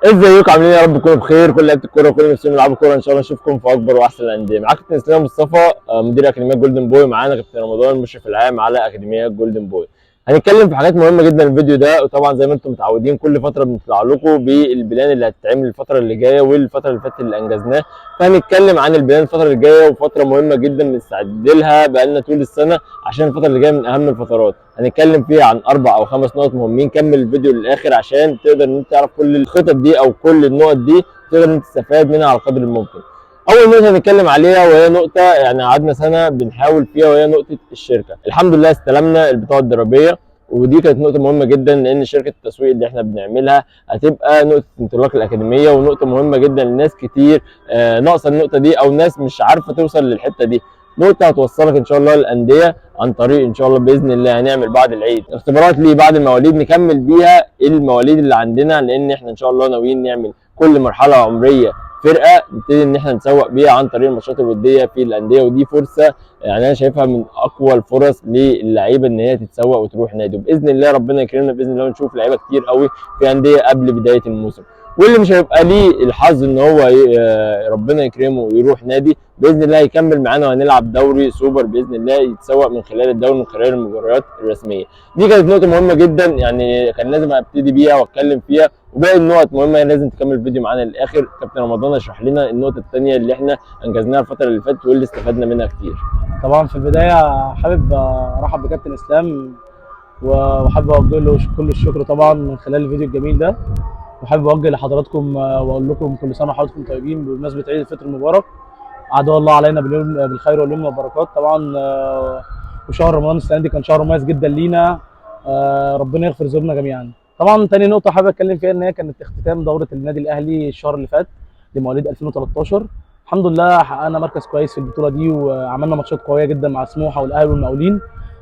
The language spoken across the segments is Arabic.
ازيكم عاملين إيه؟ يا رب تكونوا بخير. كل لعيبه الكوره وكل المسلمين بيلعبوا كوره ان شاء الله نشوفكم في اكبر واحسن الانديه. معاك كابتن اسلام مصطفى مدير اكاديميه جولدن بوي، معانا كابتن رمضان المشرف العام على اكاديميه جولدن بوي. هنتكلم في حاجات مهمه جدا الفيديو ده، وطبعا زي ما انتم متعودين كل فتره بنطلع لكم بالبلان اللي هتتعمل الفتره اللي جايه والفتره اللي فاتت اللي انجزناه. فهنتكلم عن البلان الفتره اللي جايه، وفتره مهمه جدا بنستعد لها بقالنا طول السنه عشان الفتره اللي جايه من اهم الفترات. هنتكلم فيها عن 4 أو 5 نقط مهمين. كمل الفيديو للاخر عشان تقدر ان انت تعرف كل الخطط دي او كل النقط دي تقدر ان انت تستفاد منها على قدر الممكن. اول نقطه هنتكلم عليها وهي نقطه يعني قعدنا سنه بنحاول فيها، وهي نقطه الشركه. الحمد لله استلمنا البطاقه الضريبيه، ودي كانت نقطه مهمه جدا لان شركه التسويق اللي احنا بنعملها هتبقى نقطه انطلاق الاكاديميه، ونقطه مهمه جدا لناس كتير ناقصه النقطه دي او ناس مش عارفه توصل للحته دي. نقطه هتوصلك ان شاء الله للانديه عن طريق ان شاء الله باذن الله. هنعمل بعد العيد اختبارات ليه بعد المواليد نكمل بيها المواليد اللي عندنا، لان احنا ان شاء الله ناويين نعمل كل مرحله عمريه فرقه نبتدي ان احنا نسوق بيها عن طريق الماتشات الوديه في الانديه. ودي فرصه يعني انا شايفها من اقوى الفرص للعيبه ان هي تتسوق وتروح نادي، وباذن الله ربنا يكرمنا باذن الله ونشوف لعيبه كتير قوي في انديه قبل بدايه الموسم. واللي مش هيبقى ليه الحظ ان هو ربنا يكرمه ويروح نادي باذن الله يكمل معانا وهنلعب دوري سوبر باذن الله يتسوق من خلال الدوري من خلال المباريات الرسميه. دي كانت نقطه مهمه جدا يعني كان لازم ابتدي بيها واتكلم فيها، وباقي النقط مهمه لازم تكمل الفيديو معانا للاخر. كابتن رمضان يشرح لنا النقطه الثانيه اللي احنا انجزناها الفتره اللي فاتت واللي استفدنا منها كتير. طبعا في البدايه حابب ارحب بكابتن اسلام وحابب اوجه له كل الشكر طبعا من خلال الفيديو الجميل ده، وحابب اوجه لحضراتكم واقول لكم كل سنه وحضراتكم طيبين بمناسبه عيد الفطر المبارك. عاد الله علينا بالخير واليمن والبركات طبعا. وشهر رمضان السنه دي كان شهر مميز جدا لينا، ربنا يغفر ذنوبنا جميعا. طبعا تاني نقطه حابب اتكلم فيها ان هي كانت اختتام دوره النادي الاهلي الشهر اللي فات لمواليد 2013. الحمد لله حققنا مركز كويس في البطوله دي وعملنا ماتشات قويه جدا مع سموحه والاهلي والمقاولين.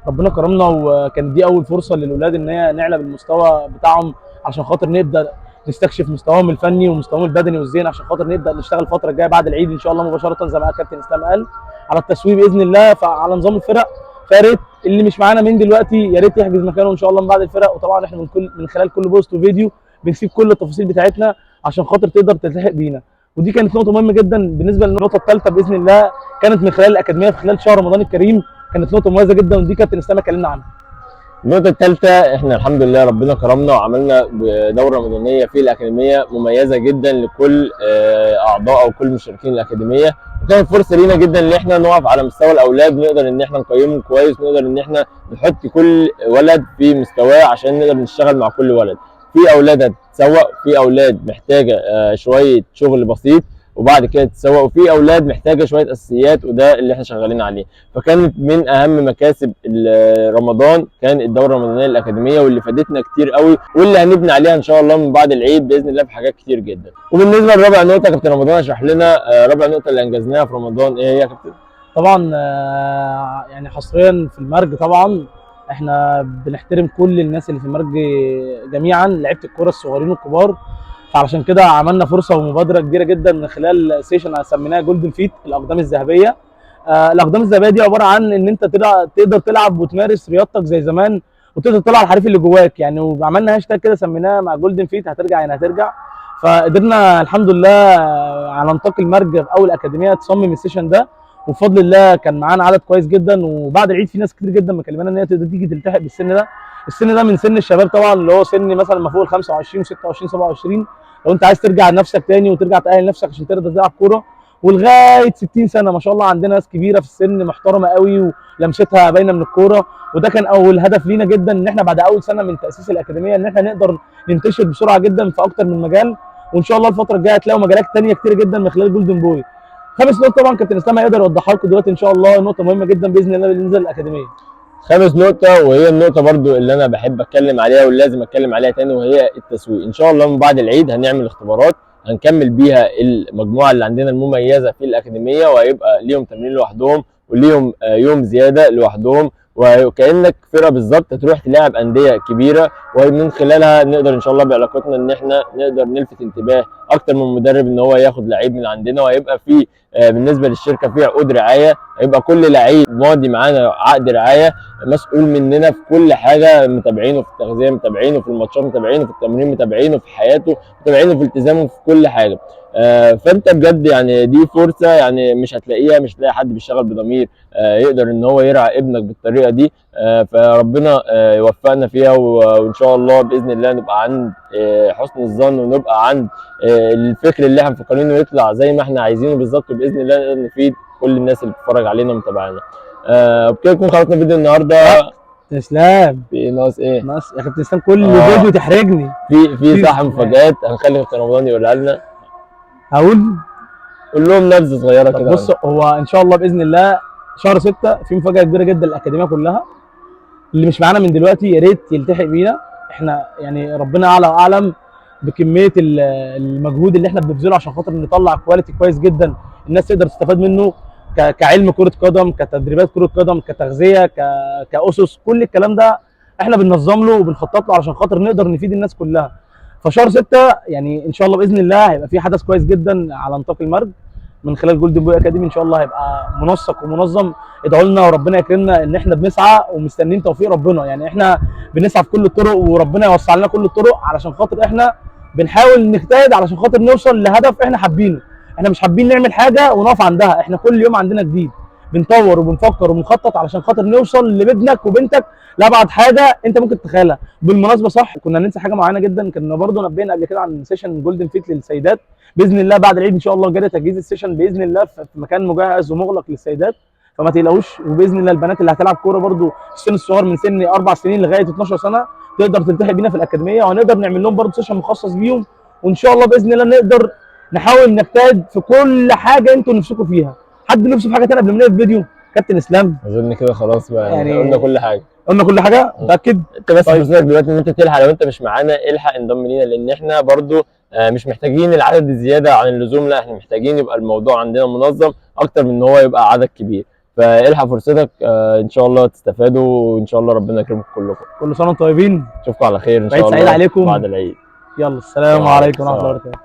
ربنا كرمنا وكانت دي اول فرصه للاولاد ان هي نعلى بالمستوى بتاعهم عشان خاطر نبدا نستكشف مستواهم الفني ومستواهم البدني والذهني عشان خاطر نبدا نشتغل الفتره الجايه بعد العيد ان شاء الله مباشره زي ما كابتن اسلام قال على التسويق باذن الله على نظام الفرق. فيا ريت اللي مش معانا من دلوقتي يا ريت يحجز مكانه ان شاء الله من بعد الفرق. وطبعا احنا من خلال كل بوست وفيديو بنسيب كل التفاصيل بتاعتنا عشان خاطر تقدر تلتحق بينا. ودي كانت نقطه مهمه جدا. بالنسبه للنقطه الثالثه باذن الله كانت من خلال الاكاديميه في خلال شهر رمضان الكريم، كانت نقطه مميزه جدا ودي كابتن اسلام اتكلمنا عنها. النقطة الثالثة احنا الحمد لله ربنا كرمنا وعملنا دورة رمضانية في الأكاديمية مميزة جدا لكل أعضاء أو كل مشاركين الأكاديمية، وكانت فرصة لينا جدا إن احنا نقف على مستوى الأولاد، نقدر إن احنا نقيمهم كويس، نقدر إن احنا نحط كل ولد في مستواه عشان نقدر نشتغل مع كل ولد. في أولاد هتتسوق، في أولاد محتاجة شوية شغل بسيط وبعد كده تتسوق، وفي اولاد محتاجه شويه اساسيات وده اللي احنا شغالين عليه. فكانت من اهم مكاسب رمضان كان الدوره الرمضانيه للاكاديميه واللي فادتنا كتير قوي واللي هنبني عليها ان شاء الله من بعد العيد باذن الله في حاجات كتير جدا. وبالنسبه لرابع نقطه كابتن رمضان اشرح لنا رابع نقطه اللي انجزناها في رمضان ايه هي يا كابتن؟ طبعا يعني حصريا في المرج طبعا احنا بنحترم كل الناس اللي في المرج جميعا لعيبه الكوره الصغيرين والكبار. فعلشان كده عملنا فرصه ومبادره كبيره جدا من خلال سيشن سميناها جولدن فيت الاقدام الذهبيه. الاقدام الذهبيه دي عباره عن ان انت تقدر تلعب وتمارس رياضتك زي زمان وتقدر تطلع الحريف اللي جواك يعني. وعملنا هاشتاج كده سميناه مع جولدن فيت هترجع يعني هترجع. فقدرنا الحمد لله على نطاق المرج في اول اكاديميه تصمم السيشن ده، وبفضل الله كان معانا عدد كويس جدا. وبعد العيد في ناس كتير جدا مكلمانا ان هي تقدر تيجي تلتحق بالسن ده. السن ده من سن الشباب طبعا اللي هو سن مثلا ما فوق ال 25 و26 27 لو انت عايز ترجع لنفسك تاني وترجع تأهل نفسك عشان تقدر تلعب كوره، ولغايه 60 سنه ما شاء الله عندنا ناس كبيره في السن محترمه قوي ولمستها باينه من الكوره. وده كان اول هدف لينا جدا ان احنا بعد اول سنه من تاسيس الاكاديميه ان احنا نقدر ننتشر بسرعه جدا في اكتر من مجال. وان شاء الله الفتره الجايه هتلاقوا مجالات ثانيه كتير جدا من خلال جولدن بوي. خامس نقطه طبعا كابتن اسلام هيقدر يوضحها لكم دلوقتي ان شاء الله، نقطه مهمه جدا باذن الله بالنسبه للاكاديميه. خامس نقطة وهي النقطة برضو اللي أنا بحب أتكلم عليها واللي لازم أتكلم عليها تاني، وهي التسويق. إن شاء الله من بعد العيد هنعمل اختبارات هنكمل بيها المجموعة اللي عندنا المميزة في الأكاديمية، وهيبقى ليهم تمرين لوحدهم وليهم يوم زيادة لوحدهم، وكانك فرقه بالظبط هتروح تلاعب انديه كبيره، ومن خلالها نقدر ان شاء الله بعلاقتنا ان احنا نقدر نلفت انتباه اكتر من مدرب ان هو ياخد لعيب من عندنا، وهيبقى في بالنسبه للشركه في عقود رعايه، هيبقى كل لعيب ماضي معانا عقد رعايه مسؤول مننا في كل حاجه، متابعينه في التغذيه، متابعينه في الماتشات، متابعينه في التمرين، متابعينه في حياته، متابعينه في التزامه في كل حاجه. فانت بجد يعني دي فرصه يعني مش هتلاقي حد بيشتغل بضمير يقدر ان هو يرعى ابنك بالطريقه دي. فربنا يوفقنا فيها، وان شاء الله باذن الله نبقى عند حسن الظن، ونبقى عند الفكر اللي احنا مفكرينه يطلع زي ما احنا عايزينه بالظبط، باذن الله نقدر نفيد كل الناس اللي بتتفرج علينا ومتابعانا. وبكده نكون خلصنا فيديو النهارده. اسلام في ناقص ايه؟ ناقص يا كابتن اسلام، كل آه. فيديو تحرجني. في صح مفاجآت هنخلي كابتن رمضان يقولها لنا. هقول قول لهم نبذه صغيره طب كده. بص، هو ان شاء الله باذن الله شهر 6 في مفاجاه كبيره جدا للاكاديميه كلها. اللي مش معانا من دلوقتي يا ريت يلتحق بينا. احنا يعني ربنا اعلى واعلم بكميه المجهود اللي احنا بنبذله عشان خاطر نطلع كواليتي كويس جدا الناس تقدر تستفاد منه، كعلم كره قدم، كتدريبات كره قدم، كتغذيه، كاسس، كل الكلام ده احنا بننظم له وبنخطط له عشان خاطر نقدر نفيد الناس كلها. فشهر 6 يعني ان شاء الله باذن الله هيبقى في حدث كويس جدا على نطاق المرج من خلال جولدن بوي اكاديمي. ان شاء الله هيبقى منسق ومنظم. ادعوا لنا وربنا يكرمنا، ان احنا بنسعى ومستنيين توفيق ربنا. يعني احنا بنسعى في كل الطرق وربنا يوسع لنا كل الطرق علشان خاطر احنا بنحاول نجتهد علشان خاطر نوصل لهدف احنا حابينه. احنا مش حابين نعمل حاجه ونقف عندها، احنا كل يوم عندنا جديد، بنطور وبنفكر وبنخطط علشان خاطر نوصل لابنك وبنتك لابعد حاجه انت ممكن تتخيلها. بالمناسبه صح، كنا ننسى حاجه معينه جدا، كنا برضو نبهنا قبل كده عن سيشن جولدن فيت للسيدات. باذن الله بعد العيد ان شاء الله جاري تجهيز السيشن باذن الله في مكان مجهز ومغلق للسيدات، فما تقلقوش. وباذن الله البنات اللي هتلعب كوره برضو في السن الصغير من سن 4 سنين لغايه 12 سنه تقدر تلتحق بينا في الاكاديميه، وهنقدر نعمل لهم برضو سيشن مخصص بيهم. وان شاء الله باذن الله نقدر نحاول نجتهد في كل حاجه انتوا نفسكم فيها. حد نفسه في حاجه ثانيه قبل ما ننهي الفيديو؟ كابتن اسلام اظن كده خلاص بقى يعني قلنا كل حاجه. قلنا كل حاجه، متاكد؟ انت بس طيب. فرصتك دلوقتي ان انت تلحق، لو انت مش معانا الحق انضم لينا، لان احنا برضو مش محتاجين العدد الزياده عن اللزوم، لا احنا محتاجين يبقى الموضوع عندنا منظم اكتر من ان هو يبقى عدد كبير. فالحق فرصتك ان شاء الله تستفادوا، وان شاء الله ربنا يكرمكم كلكم. كل سنه وانتم طيبين، اشوفكم على خير ان شاء عيد الله سعيد عليكم بعد العيد. يلا السلام عليكم ورحمه الله وبركاته.